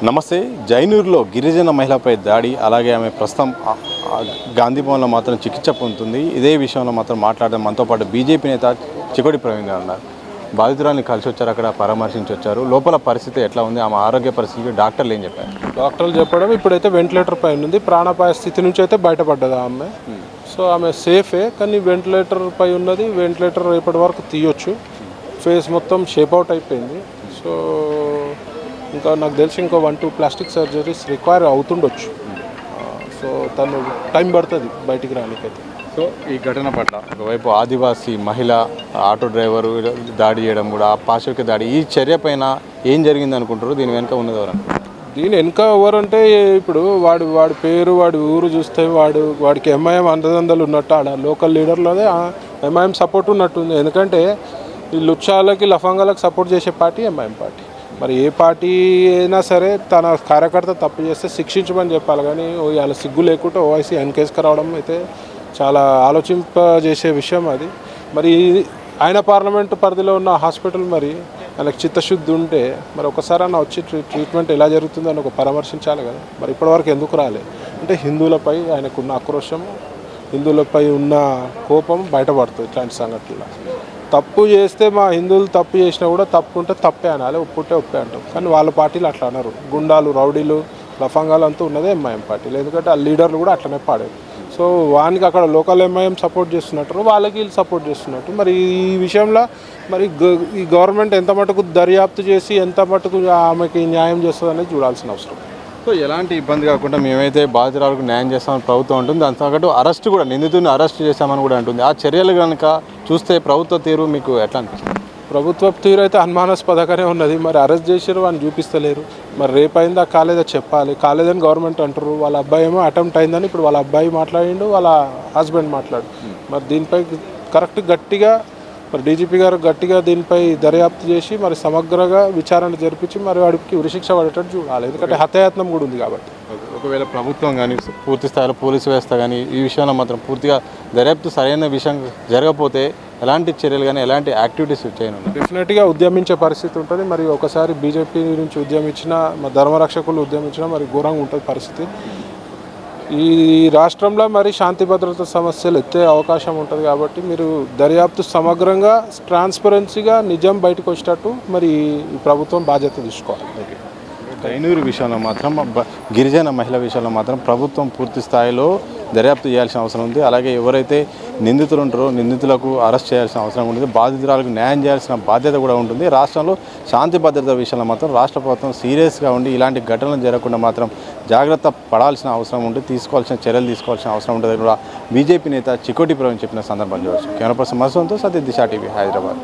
నమస్తే. జైనూరులో గిరిజన మహిళపై దాడి, అలాగే ఆమె ప్రస్తుతం గాంధీ భవన్లో మాత్రం చికిత్స పొందుతుంది. ఇదే విషయంలో మాత్రం మాట్లాడడం మనతో పాటు బీజేపీ నేత చికోటి ప్రవీణ్ గారు ఉన్నారు. బాధితురాన్ని కలిసి వచ్చారు, అక్కడ పరామర్శించి వచ్చారు. లోపల పరిస్థితి ఎట్లా ఉంది, ఆమె ఆరోగ్య పరిస్థితి డాక్టర్లు ఏం చెప్పారు? డాక్టర్లు చెప్పడం ఇప్పుడైతే వెంటిలేటర్ పైన ఉంది, ప్రాణాపాయ స్థితి నుంచి అయితే బయటపడ్డది ఆమె. సో ఆమె సేఫే, కానీ వెంటిలేటర్ పై ఉన్నది. వెంటిలేటర్ రేపటి వరకు తీయొచ్చు. ఫేస్ మొత్తం షేప్ అవుట్ అయిపోయింది. సో ఇంకా నాకు తెలిసి ఇంకో 1-2 ప్లాస్టిక్ సర్జరీస్ రిక్వైర్ అవుతుండొచ్చు. సో తను టైం పడుతుంది బయటికి రానికైతే. సో ఈ ఘటన పట్ల ఒకవైపు ఆదివాసీ మహిళ ఆటో డ్రైవరు దాడి చేయడం, కూడా పాశవిక దాడి, ఈ చర్య పైన ఏం జరిగింది అనుకుంటారు? దీని వెనుక ఉన్నది ఎవరు? దీని వెనుక ఎవరంటే ఇప్పుడు వాడి పేరు, వాడి ఊరు చూస్తే వాడికి ఎంఐఎం అందదందలు ఉన్నట్టు, ఆడ లోకల్ లీడర్లోనే ఎంఐఎం సపోర్ట్ ఉన్నట్టుంది. ఎందుకంటే ఈ లుచ్చాలకి లఫంగాలకు సపోర్ట్ చేసే పార్టీ ఎంఐఎం పార్టీ. మరి ఏ పార్టీ అయినా సరే తన కార్యకర్త తప్పు చేస్తే శిక్షించమని చెప్పాలి, కానీ వాళ్ళ సిగ్గు లేకుండా ఓవైసీ ఎన్కేస్కి రావడం అయితే చాలా ఆలోచింపజేసే విషయం అది. మరి ఆయన పార్లమెంటు పరిధిలో ఉన్న హాస్పిటల్ మరి ఆయనకు చిత్తశుద్ధి ఉంటే మరి ఒకసారైనా వచ్చి ట్రీట్మెంట్ ఎలా జరుగుతుందని ఒక పరామర్శించాలి కదా. మరి ఇప్పటివరకు ఎందుకు రాలే అంటే హిందువులపై ఆయనకున్న ఆక్రోశం, హిందువులపై ఉన్న కోపం బయటపడుతుంది ఇట్లాంటి సంఘటనలు. తప్పు చేస్తే మా హిందువులు తప్పు చేసినా కూడా తప్పు ఉంటే తప్పే అనాలి, ఒప్పుంటే ఒప్పే అంటాం. కానీ వాళ్ళ పార్టీలు అట్లా అన్నారు. గుండాలు, రౌడీలు, లఫంగాలు అంతా ఉన్నదే ఎంఐఎం పార్టీలు. ఎందుకంటే ఆ లీడర్లు కూడా అట్లనే పాడారు. సో వానికి అక్కడ లోకల్ ఎంఐఎం సపోర్ట్ చేస్తున్నట్టు, వాళ్ళకి వీళ్ళు సపోర్ట్ చేస్తున్నట్టు. మరి ఈ విషయంలో మరి ఈ గవర్నమెంట్ ఎంత మటుకు దర్యాప్తు చేసి ఎంత మటుకు ఆమెకి న్యాయం చేస్తుంది అనేది చూడాల్సిన అవసరం. సో ఎలాంటి ఇబ్బంది కాకుండా మేమైతే బాధితురాలకు న్యాయం చేస్తామని ప్రభుత్వం అంటుంది. దాంతో పాటు అరెస్ట్ కూడా, నిందితుడిని అరెస్ట్ చేశామని కూడా అంటుంది. ఆ చర్యలు కనుక చూస్తే ప్రభుత్వ తీరు మీకు ఎట్లా అనిపిస్తుంది? ప్రభుత్వ తీరు అయితే అనుమానాస్పదంగానే ఉన్నది. మరి అరెస్ట్ చేసారు, వాడిని చూపిస్తలేరు. మరి రేపు అయిందా కాలేదా చెప్పాలి. కాలేదని గవర్నమెంట్ అంటారు. వాళ్ళ అబ్బాయి ఏమో అటెంప్ట్ అయిందని ఇప్పుడు వాళ్ళ అబ్బాయి మాట్లాడిండు, వాళ్ళ హస్బెండ్ మాట్లాడు. మరి దీనిపై కరెక్ట్ గట్టిగా మరి డీజీపీ గారు గట్టిగా దీనిపై దర్యాప్తు చేసి మరి సమగ్రంగా విచారణ జరిపించి మరి వాడికి ఉరిశిక్ష పడేటట్టు చూడాలి. ఎందుకంటే హత్యాయత్నం కూడా ఉంది కాబట్టి. ఒకవేళ ప్రభుత్వం కానీ పూర్తి స్థాయిలో పోలీసు వ్యవస్థ కానీ ఈ విషయంలో మాత్రం పూర్తిగా దర్యాప్తు సరైన విషయం జరగకపోతే ఎలాంటి చర్యలు కానీ ఎలాంటి యాక్టివిటీస్ చేయను డెఫినెట్గా ఉద్యమించే పరిస్థితి ఉంటుంది. మరి ఒకసారి బీజేపీ నుంచి ఉద్యమించిన, మరి ధర్మరక్షకులు ఉద్యమించిన మరి ఘోరంగా ఉంటుంది పరిస్థితి. ఈ రాష్ట్రంలో మరి శాంతి భద్రత సమస్యలు ఎత్తే అవకాశం ఉంటుంది. కాబట్టి మీరు దర్యాప్తు సమగ్రంగా, ట్రాన్స్పరెన్సీగా నిజం బయటకు వచ్చేటట్టు మరి ఈ ప్రభుత్వం బాధ్యత తీసుకోవాలి. జైనూరు విషయంలో మాత్రం, గిరిజన మహిళ విషయంలో మాత్రం ప్రభుత్వం పూర్తి స్థాయిలో దర్యాప్తు చేయాల్సిన అవసరం ఉంది. అలాగే ఎవరైతే నిందితులు ఉంటారో నిందితులకు అరెస్ట్ చేయాల్సిన అవసరం ఉంటుంది. బాధితురాలకు న్యాయం చేయాల్సిన బాధ్యత కూడా ఉంటుంది. రాష్ట్రంలో శాంతి భద్రత విషయంలో మాత్రం రాష్ట్ర ప్రభుత్వం సీరియస్గా ఉండి ఇలాంటి ఘటనలు జరగకుండా మాత్రం జాగ్రత్త పడాల్సిన అవసరం ఉంటుంది, తీసుకోవాల్సిన చర్యలు తీసుకోవాల్సిన అవసరం ఉంటుంది కూడా బీజేపీ నేత చికోటి ప్రవీణ్ చెప్పిన సందర్భం చూడవచ్చు. కెమెరా పర్సన్ మసూన్తో సతీష్, దిశ టీవీ, హైదరాబాద్.